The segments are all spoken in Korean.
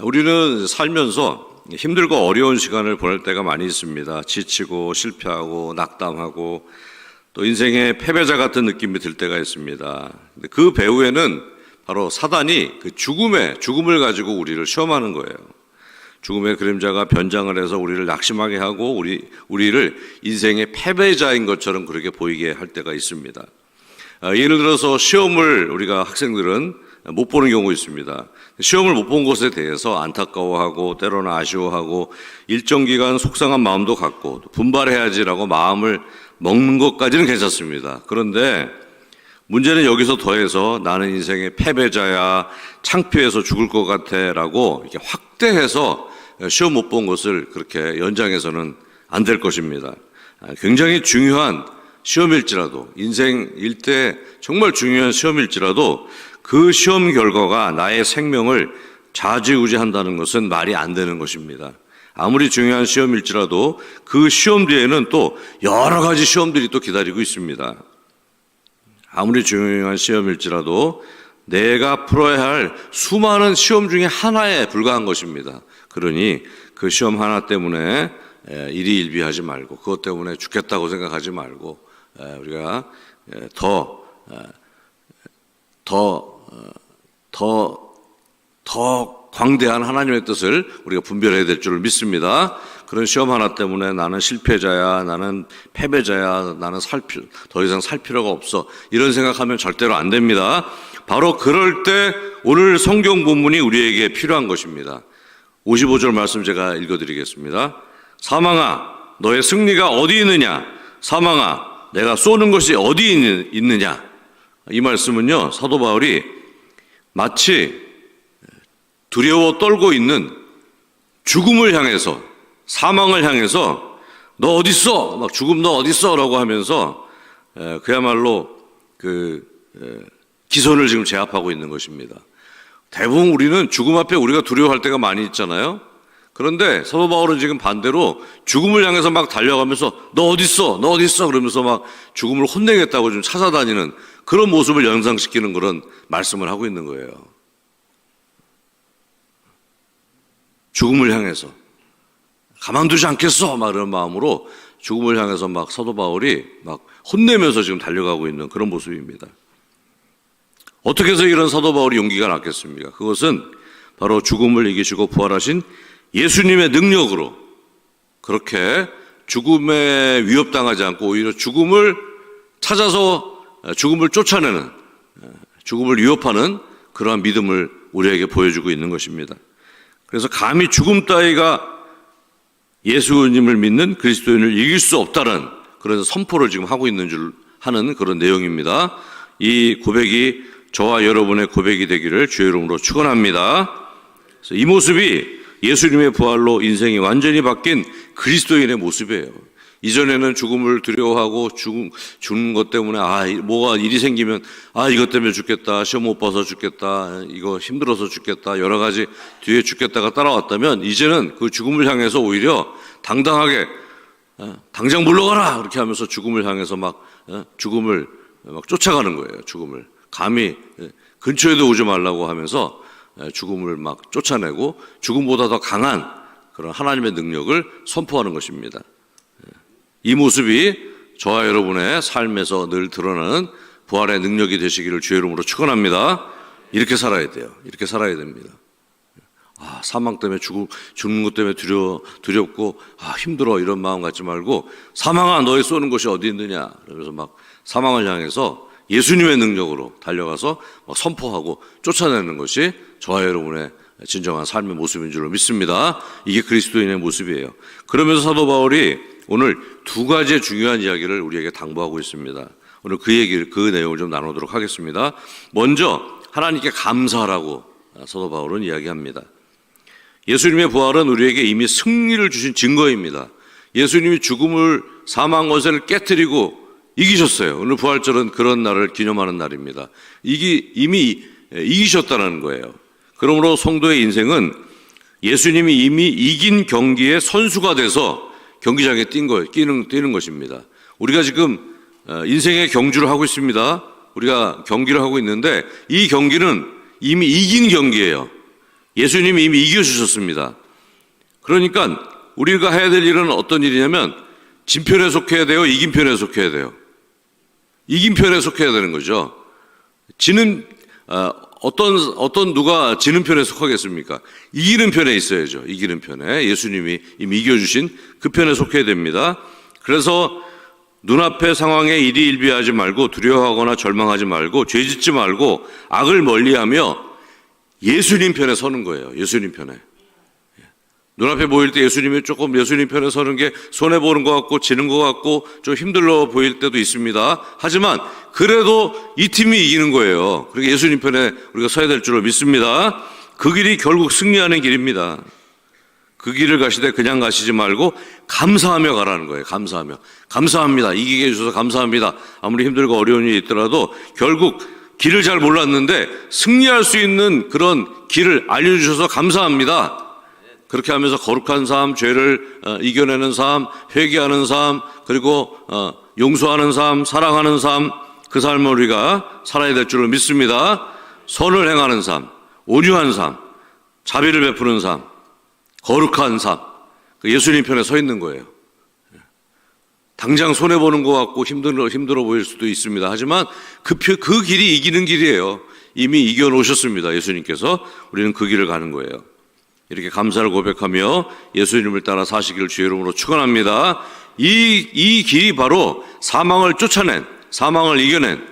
우리는 살면서 힘들고 어려운 시간을 보낼 때가 많이 있습니다. 지치고 실패하고 낙담하고 또 인생의 패배자 같은 느낌이 들 때가 있습니다. 그 배후에는 바로 사단이 그 죽음을 가지고 우리를 시험하는 거예요. 죽음의 그림자가 변장을 해서 우리를 낙심하게 하고 우리를 인생의 패배자인 것처럼 그렇게 보이게 할 때가 있습니다. 예를 들어서 시험을 우리가 학생들은 못 보는 경우 있습니다. 시험을 못 본 것에 대해서 안타까워하고 때로는 아쉬워하고 일정 기간 속상한 마음도 갖고 분발해야지라고 마음을 먹는 것까지는 괜찮습니다. 그런데 문제는 여기서 더해서 나는 인생의 패배자야, 창피해서 죽을 것 같아 라고 이렇게 확대해서 시험 못 본 것을 그렇게 연장해서는 안 될 것입니다. 굉장히 중요한 시험일지라도, 인생일 때 정말 중요한 시험일지라도 그 시험 결과가 나의 생명을 좌지우지한다는 것은 말이 안 되는 것입니다. 아무리 중요한 시험일지라도 그 시험 뒤에는 또 여러 가지 시험들이 또 기다리고 있습니다. 아무리 중요한 시험일지라도 내가 풀어야 할 수많은 시험 중에 하나에 불과한 것입니다. 그러니 그 시험 하나 때문에 일희일비하지 말고, 그것 때문에 죽겠다고 생각하지 말고, 우리가 더 광대한 하나님의 뜻을 우리가 분별해야 될 줄 믿습니다. 그런 시험 하나 때문에 나는 실패자야, 나는 패배자야, 나는 더 이상 살 필요가 없어, 이런 생각하면 절대로 안 됩니다. 바로 그럴 때 오늘 성경 본문이 우리에게 필요한 것입니다. 55절 말씀 제가 읽어드리겠습니다. 사망아, 너의 승리가 어디 있느냐? 사망아, 내가 쏘는 것이 어디 있느냐? 이 말씀은요, 사도 바울이 마치 두려워 떨고 있는 죽음을 향해서, 사망을 향해서 너 어디 있어? 막 죽음 너 어디 있어? 라고 하면서 그야말로 기선을 지금 제압하고 있는 것입니다. 대부분 우리는 죽음 앞에 우리가 두려워할 때가 많이 있잖아요. 그런데 사도 바울은 지금 반대로 죽음을 향해서 막 달려가면서 너 어디 있어? 너 어디 있어? 그러면서 막 죽음을 혼내겠다고 좀 찾아다니는 그런 모습을 연상시키는 그런 말씀을 하고 있는 거예요. 죽음을 향해서 가만두지 않겠어, 막 이런 마음으로 죽음을 향해서 막 사도 바울이 막 혼내면서 지금 달려가고 있는 그런 모습입니다. 어떻게 해서 이런 사도 바울이 용기가 났겠습니까? 그것은 바로 죽음을 이기시고 부활하신 예수님의 능력으로 그렇게 죽음에 위협당하지 않고 오히려 죽음을 찾아서 죽음을 쫓아내는, 죽음을 위협하는 그러한 믿음을 우리에게 보여주고 있는 것입니다. 그래서 감히 죽음 따위가 예수님을 믿는 그리스도인을 이길 수 없다는 그런 선포를 지금 하고 있는 하는 그런 내용입니다. 이 고백이 저와 여러분의 고백이 되기를 주의 이름으로 축원합니다. 그래서 이 모습이 예수님의 부활로 인생이 완전히 바뀐 그리스도인의 모습이에요. 이전에는 죽음을 두려워하고 죽는 것 때문에 뭐가 일이 생기면 이것 때문에 죽겠다, 시험 못 봐서 죽겠다, 이거 힘들어서 죽겠다, 여러 가지 뒤에 죽겠다가 따라왔다면 이제는 그 죽음을 향해서 오히려 당당하게 당장 물러가라 그렇게 하면서 죽음을 향해서 죽음을 막 쫓아가는 거예요. 죽음을 감히 근처에도 오지 말라고 하면서 죽음을 막 쫓아내고 죽음보다 더 강한 그런 하나님의 능력을 선포하는 것입니다. 이 모습이 저와 여러분의 삶에서 늘 드러나는 부활의 능력이 되시기를 주의 이름으로 축원합니다. 이렇게 살아야 돼요. 이렇게 살아야 됩니다. 사망 때문에 죽는 것 때문에 두렵고 힘들어 이런 마음 갖지 말고 사망아 너의 쏘는 것이 어디 있느냐 그러면서 막 사망을 향해서 예수님의 능력으로 달려가서 선포하고 쫓아내는 것이 저와 여러분의 진정한 삶의 모습인 줄로 믿습니다. 이게 그리스도인의 모습이에요. 그러면서 사도 바울이 오늘 두 가지의 중요한 이야기를 우리에게 당부하고 있습니다. 오늘 그 내용을 좀 나누도록 하겠습니다. 먼저 하나님께 감사하라고 사도 바울은 이야기합니다. 예수님의 부활은 우리에게 이미 승리를 주신 증거입니다. 예수님이 죽음을, 사망 권세를 깨뜨리고 이기셨어요. 오늘 부활절은 그런 날을 기념하는 날입니다. 이미 이기셨다는 거예요. 그러므로 성도의 인생은 예수님이 이미 이긴 경기의 선수가 돼서 경기장에 뛰는 것입니다. 우리가 지금 인생의 경주를 하고 있습니다. 우리가 경기를 하고 있는데 이 경기는 이미 이긴 경기예요. 예수님이 이미 이겨주셨습니다. 그러니까 우리가 해야 될 일은 어떤 일이냐면 진 편에 속해야 돼요? 이긴 편에 속해야 돼요? 이긴 편에 속해야 되는 거죠. 지는 어떤 누가 지는 편에 속하겠습니까? 이기는 편에 있어야죠. 이기는 편에 예수님이 이미 이겨주신 그 편에 속해야 됩니다. 그래서 눈앞의 상황에 일희일비하지 말고 두려워하거나 절망하지 말고 죄짓지 말고 악을 멀리하며 예수님 편에 서는 거예요. 예수님 편에. 눈앞에 보일 때 예수님이 조금 예수님 편에 서는 게 손해보는 것 같고 지는 것 같고 좀 힘들어 보일 때도 있습니다. 하지만 그래도 이 팀이 이기는 거예요. 그러니까 예수님 편에 우리가 서야 될 줄로 믿습니다. 그 길이 결국 승리하는 길입니다. 그 길을 가시되 그냥 가시지 말고 감사하며 가라는 거예요. 감사하며. 감사합니다. 이기게 해주셔서 감사합니다. 아무리 힘들고 어려운 일이 있더라도 결국 길을 잘 몰랐는데 승리할 수 있는 그런 길을 알려주셔서 감사합니다. 그렇게 하면서 거룩한 삶, 죄를 이겨내는 삶, 회개하는 삶, 그리고 용서하는 삶, 사랑하는 삶, 그 삶을 우리가 살아야 될 줄을 믿습니다. 선을 행하는 삶, 온유한 삶, 자비를 베푸는 삶, 거룩한 삶, 예수님 편에 서 있는 거예요. 당장 손해보는 것 같고 힘들어 보일 수도 있습니다. 하지만 그 길이 이기는 길이에요. 이미 이겨놓으셨습니다. 예수님께서. 우리는 그 길을 가는 거예요. 이렇게 감사를 고백하며 예수님을 따라 사시기를 주의 이름으로 축원합니다. 이 길이 바로 사망을 쫓아낸, 사망을 이겨낸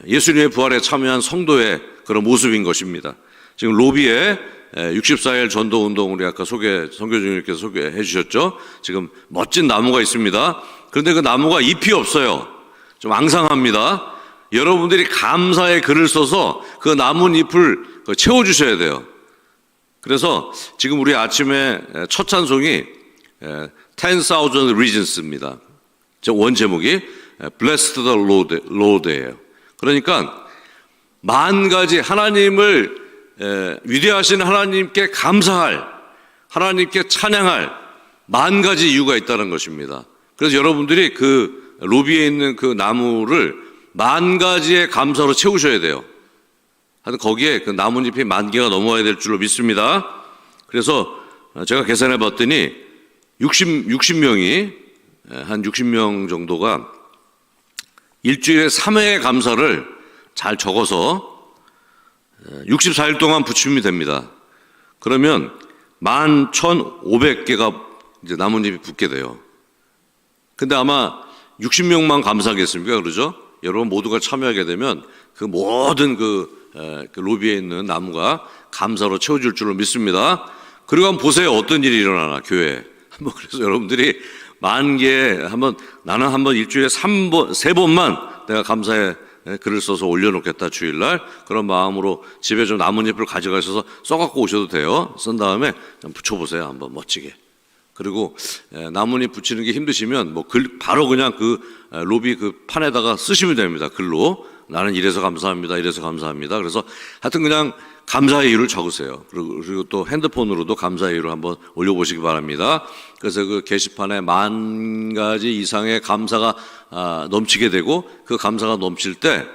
예수님의 부활에 참여한 성도의 그런 모습인 것입니다. 지금 로비에 64일 전도운동 우리 아까 선교주님께서 소개해 주셨죠. 지금 멋진 나무가 있습니다. 그런데 그 나무가 잎이 없어요. 좀 앙상합니다. 여러분들이 감사의 글을 써서 그 나뭇잎을 채워주셔야 돼요. 그래서 지금 우리 아침에 첫 찬송이 10,000 Reasons입니다. 원 제목이 Bless the Lord예요. 그러니까 만 가지 하나님을 위대하신 하나님께 감사할, 하나님께 찬양할 만 가지 이유가 있다는 것입니다. 그래서 여러분들이 그 로비에 있는 그 나무를 만 가지의 감사로 채우셔야 돼요. 하여튼 거기에 그 나뭇잎이 10,000개가 넘어야 될 줄로 믿습니다. 그래서 제가 계산해 봤더니 60명이 한 60명 정도가 일주일에 3회의 감사를 잘 적어서 64일 동안 붙이면 됩니다. 그러면 11,500개가 이제 나뭇잎이 붙게 돼요. 근데 아마 60명만 감사하겠습니까? 그러죠? 여러분 모두가 참여하게 되면 그 모든 그 로비에 있는 나무가 감사로 채워질 줄로 믿습니다. 그리고 한번 보세요. 어떤 일이 일어나나, 교회에. 그래서 여러분들이 10,000개 나는 한번 일주일에 3번만 내가 감사의 글을 써서 올려놓겠다, 주일날. 그런 마음으로 집에 좀 나뭇잎을 가져가셔서 써갖고 오셔도 돼요. 쓴 다음에 좀 붙여보세요. 한번 멋지게. 그리고 나뭇잎 붙이는 게 힘드시면 바로 그냥 그 로비 그 판에다가 쓰시면 됩니다. 글로. 나는 이래서 감사합니다. 이래서 감사합니다. 그래서 하여튼 그냥 감사의 이유를 적으세요. 그리고 또 핸드폰으로도 감사의 이유를 한번 올려보시기 바랍니다. 그래서 그 게시판에 10,000가지 이상의 감사가 넘치게 되고 그 감사가 넘칠 때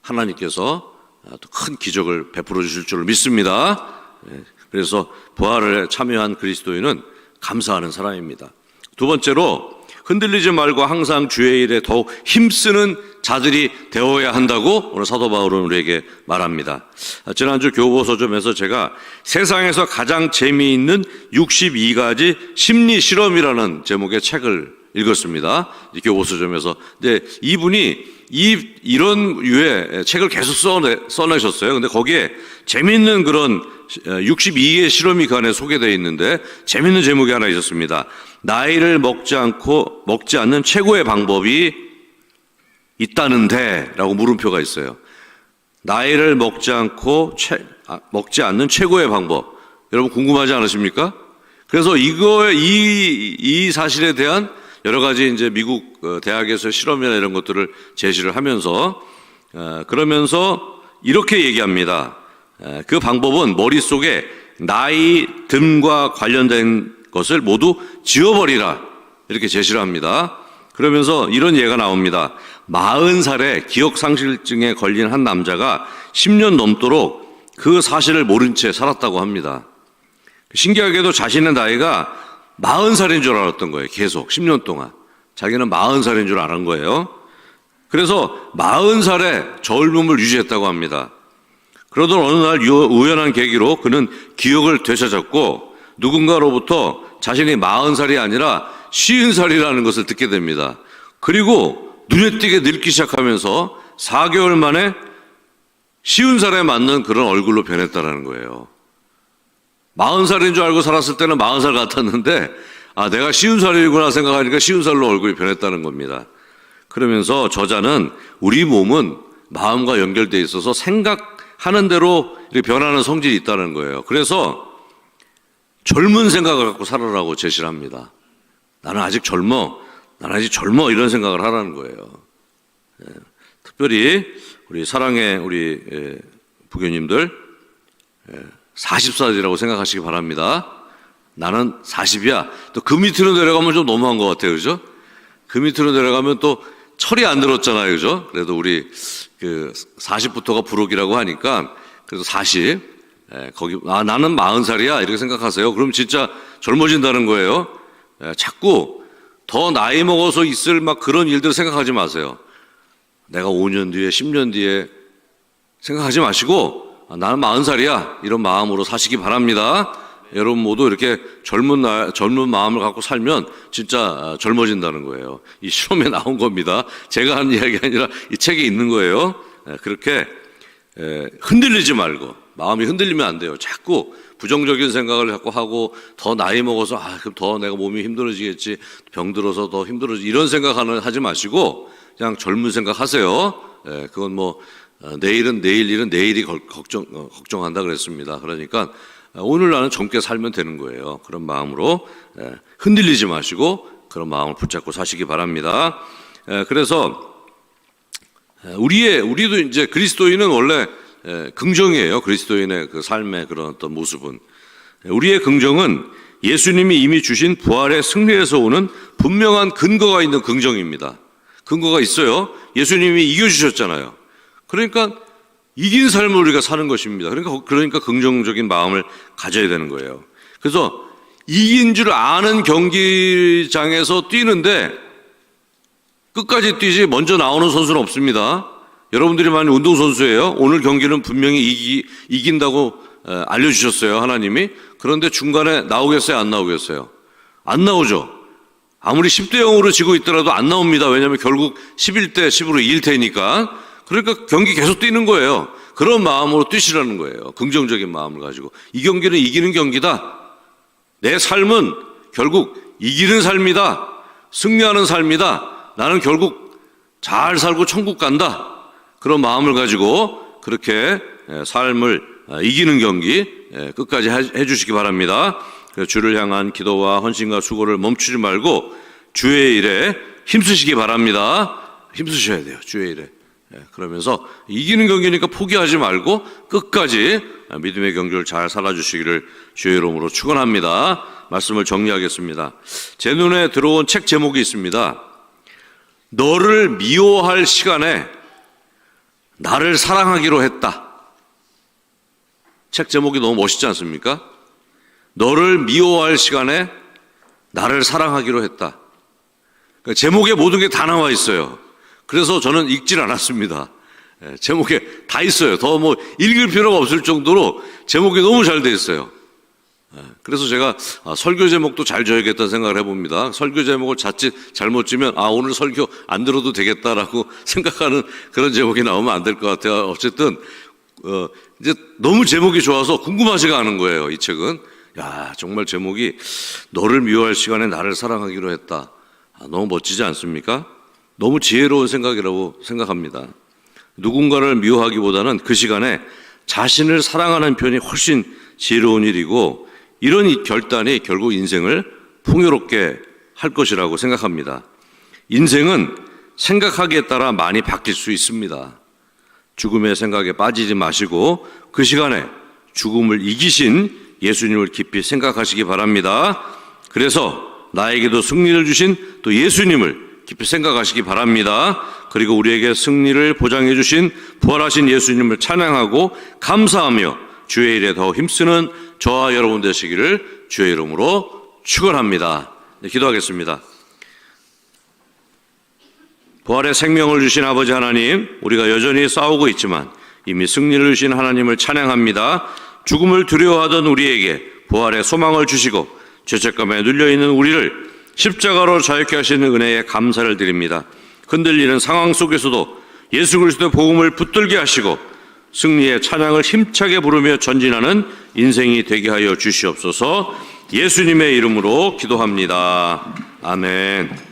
하나님께서 또 큰 기적을 베풀어 주실 줄 믿습니다. 그래서 부활에 참여한 그리스도인은 감사하는 사람입니다. 두 번째로 흔들리지 말고 항상 주의 일에 더욱 힘쓰는 자들이 되어야 한다고 오늘 사도 바울은 우리에게 말합니다. 지난주 교보서점에서 제가 세상에서 가장 재미있는 62가지 심리 실험이라는 제목의 책을 읽었습니다. 교보서점에서. 근데 이분이 이런 유의 책을 계속 써내셨어요. 근데 거기에 재미있는 그런 62개의 실험이 그 안에 소개되어 있는데 재미있는 제목이 하나 있었습니다. 나이를 먹지 않는 최고의 방법이 있다는데 라고 물음표가 있어요. 나이를 먹지 않는 최고의 방법. 여러분 궁금하지 않으십니까? 그래서 이 사실에 대한 여러 가지 이제 미국 대학에서 실험이나 이런 것들을 제시를 하면서 그러면서 이렇게 얘기합니다. 그 방법은 머릿속에 나이 듦과 관련된 것을 모두 지워버리라 이렇게 제시를 합니다. 그러면서 이런 예가 나옵니다. 40살에 기억상실증에 걸린 한 남자가 10년 넘도록 그 사실을 모른 채 살았다고 합니다. 신기하게도 자신의 나이가 40살인 줄 알았던 거예요. 계속 10년 동안. 자기는 40살인 줄 아는 거예요. 그래서 40살에 젊음을 유지했다고 합니다. 그러던 어느 날 우연한 계기로 그는 기억을 되찾았고 누군가로부터 자신이 40살이 아니라 50살이라는 것을 듣게 됩니다. 그리고 눈에 띄게 늙기 시작하면서 4개월 만에 50살에 맞는 그런 얼굴로 변했다는 거예요. 40살인 줄 알고 살았을 때는 40살 같았는데 내가 50살이구나 생각하니까 50살로 얼굴이 변했다는 겁니다. 그러면서 저자는 우리 몸은 마음과 연결되어 있어서 생각하는 대로 이렇게 변하는 성질이 있다는 거예요. 그래서 젊은 생각을 갖고 살아라고 제시를 합니다. 나는 아직 젊어 이런 생각을 하라는 거예요. 특별히 우리 사랑의 우리 부교님들 40살이라고 생각하시기 바랍니다. 나는 40이야. 또 그 밑으로 내려가면 좀 너무한 것 같아요, 그죠? 그 밑으로 내려가면 또 철이 안 들었잖아요, 그죠? 그래도 우리 40부터가 부록이라고 하니까 그래도 40 거기 나는 40살이야 이렇게 생각하세요. 그럼 진짜 젊어진다는 거예요. 자꾸 더 나이 먹어서 있을 막 그런 일들 생각하지 마세요. 내가 5년 뒤에 10년 뒤에 생각하지 마시고 나는 40살이야 이런 마음으로 사시기 바랍니다. 여러분 모두 이렇게 젊은 마음을 갖고 살면 진짜 젊어진다는 거예요. 이 실험에 나온 겁니다. 제가 하는 이야기가 아니라 이 책에 있는 거예요. 그렇게 흔들리지 말고 마음이 흔들리면 안 돼요. 자꾸 부정적인 생각을 자꾸 하고 더 나이 먹어서 그럼 더 내가 몸이 힘들어지겠지, 병들어서 더 힘들어지 이런 생각하는 하지 마시고 그냥 젊은 생각하세요. 그건 뭐 내일은 내일 일은 내일이 걱정한다 그랬습니다. 그러니까 오늘 나는 젊게 살면 되는 거예요. 그런 마음으로 흔들리지 마시고 그런 마음을 붙잡고 사시기 바랍니다. 그래서 우리도 이제 그리스도인은 원래 긍정이에요. 그리스도인의 그 삶의 그런 어떤 모습은 우리의 긍정은 예수님이 이미 주신 부활의 승리에서 오는 분명한 근거가 있는 긍정입니다. 근거가 있어요. 예수님이 이겨주셨잖아요. 그러니까 이긴 삶을 우리가 사는 것입니다. 그러니까 긍정적인 마음을 가져야 되는 거예요. 그래서 이긴 줄 아는 경기장에서 뛰는데 끝까지 뛰지 먼저 나오는 선수는 없습니다. 여러분들이 많이 운동선수예요. 오늘 경기는 분명히 이긴다고 알려주셨어요, 하나님이. 그런데 중간에 나오겠어요, 안 나오겠어요? 안 나오죠. 아무리 10대 0으로 지고 있더라도 안 나옵니다. 왜냐하면 결국 11대 10으로 이길 테니까. 그러니까 경기 계속 뛰는 거예요. 그런 마음으로 뛰시라는 거예요. 긍정적인 마음을 가지고. 이 경기는 이기는 경기다. 내 삶은 결국 이기는 삶이다. 승리하는 삶이다. 나는 결국 잘 살고 천국 간다. 그런 마음을 가지고 그렇게 삶을 이기는 경기 끝까지 해주시기 바랍니다. 주를 향한 기도와 헌신과 수고를 멈추지 말고 주의 일에 힘쓰시기 바랍니다. 힘쓰셔야 돼요. 주의 일에. 그러면서 이기는 경기니까 포기하지 말고 끝까지 믿음의 경주를 잘 살아주시기를 주의 이름으로 축원합니다. 말씀을 정리하겠습니다. 제 눈에 들어온 책 제목이 있습니다. 너를 미워할 시간에 나를 사랑하기로 했다. 책 제목이 너무 멋있지 않습니까? 너를 미워할 시간에 나를 사랑하기로 했다. 그러니까 제목에 모든 게 다 나와 있어요. 그래서 저는 읽질 않았습니다. 제목에 다 있어요. 더 뭐 읽을 필요가 없을 정도로 제목이 너무 잘 돼 있어요. 그래서 제가 설교 제목도 잘 줘야겠다는 생각을 해봅니다. 설교 제목을 자칫 잘못 지면 오늘 설교 안 들어도 되겠다라고 생각하는 그런 제목이 나오면 안 될 것 같아요. 어쨌든 이제 너무 제목이 좋아서 궁금하지가 않은 거예요. 이 책은 정말 제목이 너를 미워할 시간에 나를 사랑하기로 했다. 너무 멋지지 않습니까? 너무 지혜로운 생각이라고 생각합니다. 누군가를 미워하기보다는 그 시간에 자신을 사랑하는 편이 훨씬 지혜로운 일이고 이런 이 결단이 결국 인생을 풍요롭게 할 것이라고 생각합니다. 인생은 생각하기에 따라 많이 바뀔 수 있습니다. 죽음의 생각에 빠지지 마시고 그 시간에 죽음을 이기신 예수님을 깊이 생각하시기 바랍니다. 그래서 나에게도 승리를 주신 또 예수님을 깊이 생각하시기 바랍니다. 그리고 우리에게 승리를 보장해 주신 부활하신 예수님을 찬양하고 감사하며 주의 일에 더 힘쓰는 저와 여러분 되시기를 주의 이름으로 축원합니다. 네, 기도하겠습니다. 부활의 생명을 주신 아버지 하나님, 우리가 여전히 싸우고 있지만 이미 승리를 주신 하나님을 찬양합니다. 죽음을 두려워하던 우리에게 부활의 소망을 주시고 죄책감에 눌려있는 우리를 십자가로 자유케 하시는 은혜에 감사를 드립니다. 흔들리는 상황 속에서도 예수 그리스도의 복음을 붙들게 하시고 승리의 찬양을 힘차게 부르며 전진하는 인생이 되게 하여 주시옵소서. 예수님의 이름으로 기도합니다. 아멘.